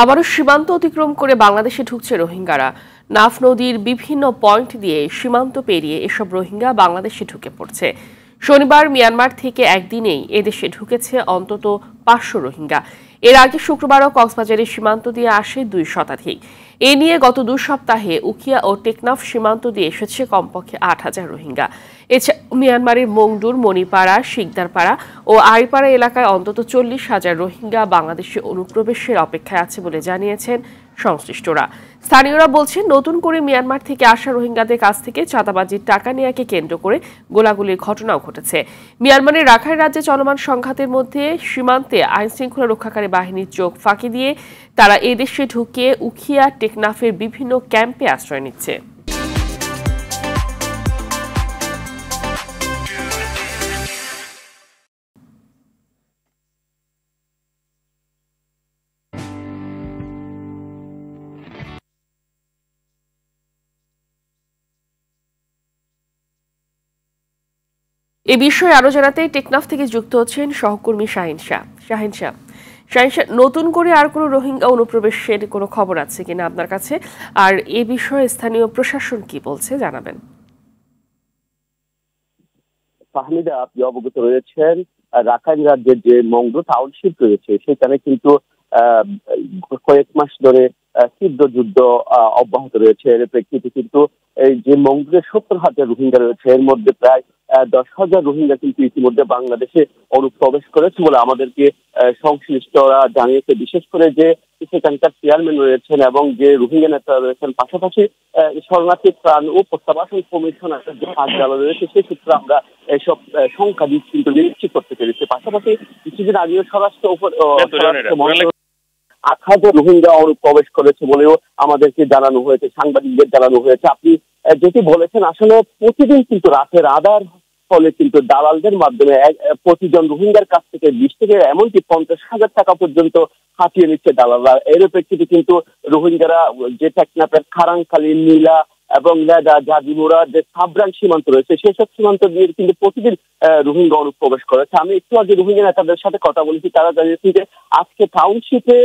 আবারও সীমান্ত অতিক্রম করে বাংলাদেশে ঢুকছে রোহিঙ্গারা। নাফ নদীর বিভিন্ন পয়েন্ট দিয়ে সীমান্ত পেরিয়ে এসব রোহিঙ্গা বাংলাদেশে ঢুকে পড়ছে। শনিবার মিয়ানমার থেকে একদিনেই এদেশে ঢুকেছে অন্তত 500 রোহিঙ্গা। এর আগে শুক্রবারও কক্সবাজারের সীমান্ত দিয়ে আসে 2 শতাধিক। এ নিয়ে গত 2 সপ্তাহে উখিয়া ও টেকনাফ সীমান্ত দিয়ে এসেছে কমপক্ষে 8000 রোহিঙ্গা। এছাড়া মিয়ানমারের মংডুর, মণিপাড়া, শিকদারপাড়া ও আইপাড়া এলাকায় অন্তত 40,000 রোহিঙ্গা বাংলাদেশে অনুপ্রবেশের অপেক্ষায় আছে বলে জানিয়েছেন সংশ্লিষ্টরা। স্থানীয়রা বলছেন, নতুন করে মিয়ানমার থেকে আসা রোহিঙ্গাদের কাছ থেকে চাঁদাবাজির টাকা নেয়াকে কেন্দ্র করে গোলাগুলির ঘটনাও ঘটেছে। মিয়ানমারের রাখাইন রাজ্যে চলমান সংঘাতের মধ্যে সীমান্তে আইনশৃঙ্খলা রক্ষাকারী বাহিনীর চোখ ফাঁকি দিয়ে তারা এদেশে ঢুকে উখিয়া, টেকনাফের বিভিন্ন ক্যাম্পে আশ্রয় নিচ্ছে। এ বিষয়ে আরো জানাতে টেকনাফ থেকে যুক্ত হচ্ছেন সহকর্মী শাহিন শাহ। নতুন করে আর কোনো রোহিঙ্গা অনুপ্রবেশের কোনো খবর আছে কিনা আপনার কাছে, আর এ বিষয়ে স্থানীয় প্রশাসন কি বলছে জানাবেন। ফাহমিদা, আপনি অবগত রয়েছেন রাখাইন রাজ্যের যে মংডু টাউনশিপ রয়েছে সেখানে কিন্তু কয়েক মাস ধরে তীব্র যুদ্ধ অব্যাহত রয়েছে। এর প্রেক্ষিতে কিন্তু এই যে মংডুতে 70,000 রোহিঙ্গা রয়েছে, এর মধ্যে প্রায় 10,000 রোহিঙ্গা কিন্তু ইতিমধ্যে বাংলাদেশে অনুপ্রবেশ করেছে বলে আমাদেরকে সংশ্লিষ্টরা জানিয়েছে। বিশেষ করে যে সেখানকার চেয়ারম্যান রয়েছেন এবং যে রোহিঙ্গা নেতা রয়েছেন, পাশাপাশি শরণার্থী ত্রাণ ও প্রত্যাবাসন কমিশনার যে কার্যালয় রয়েছে সেই সূত্রে আমরা এইসব সংখ্যা কিন্তু নিশ্চিত করতে পেরেছি। পাশাপাশি কিছুদিন আগেও স্বরাষ্ট্র 8,000 রোহিঙ্গা অনুপ্রবেশ করেছে বলেও আমাদেরকে জানানো হয়েছে, সাংবাদিকদের জানানো হয়েছে। আপনি যেটি বলেছেন, আসলে প্রতিদিন কিন্তু রাতের আধার ফলে কিন্তু দালালদের মাধ্যমে প্রতিজন রোহিঙ্গার কাছ থেকে 20 থেকে এমনকি 50,000 টাকা পর্যন্ত হাতিয়ে নিচ্ছে দালালরা। এর প্রেক্ষিতে কিন্তু রোহিঙ্গারা যে টেকনাফের খারাংখালী, নীলা এবং জাজিমুরা যে সাবরান সীমান্ত রয়েছে সেসব সীমান্ত দিয়ে কিন্তু প্রতিদিন রোহিঙ্গা অনুপ্রবেশ করেছে। আমি একটু আগে রোহিঙ্গা নেতাদের সাথে কথা বলেছি, তারা জানিয়েছেন যে আজকে টাউনশিপে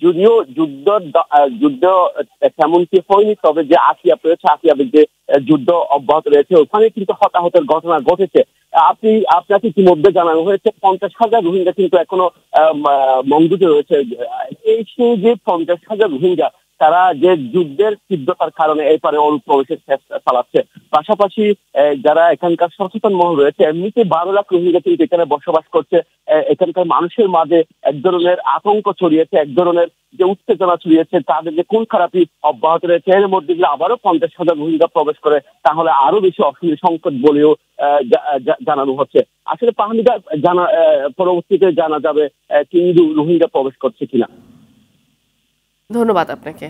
যদিও যুদ্ধ তেমন কি হয়নি, তবে যে আকিয়াব রয়েছে, আকিয়াবের যে যুদ্ধ অব্যাহত রয়েছে ওখানে কিন্তু হতাহতের ঘটনা ঘটেছে। আপনাকে ইতিমধ্যে জানানো হয়েছে 50,000 রোহিঙ্গা কিন্তু এখনো মংডুতে রয়েছে। এই যে 50,000 রোহিঙ্গা তারা যে যুদ্ধের তীব্রতার কারণে এপারে অনুপ্রবেশের চেষ্টা চালাচ্ছে। পাশাপাশি যারা এখানকার সচেতন মহল রয়েছে, এমনিতে 12 লাখ রোহিঙ্গা কিন্তু এখানে বসবাস করছে। এখানকার মানুষের মাঝে এক ধরনের আতঙ্ক ছড়িয়েছে, এক ধরনের যে উত্তেজনা ছড়িয়েছে, তাদের যে খুন খারাপি অব্যাহত রয়েছে। এর মধ্যে যদি আবারও 50,000 রোহিঙ্গা প্রবেশ করে তাহলে আরো বেশি অশান্তি সংকট বলেও জানানো হচ্ছে। আসলে পাহাড়িরা পরবর্তীতে জানা যাবে কি রোহিঙ্গা প্রবেশ করছে কিনা। ধন্যবাদ আপনাকে।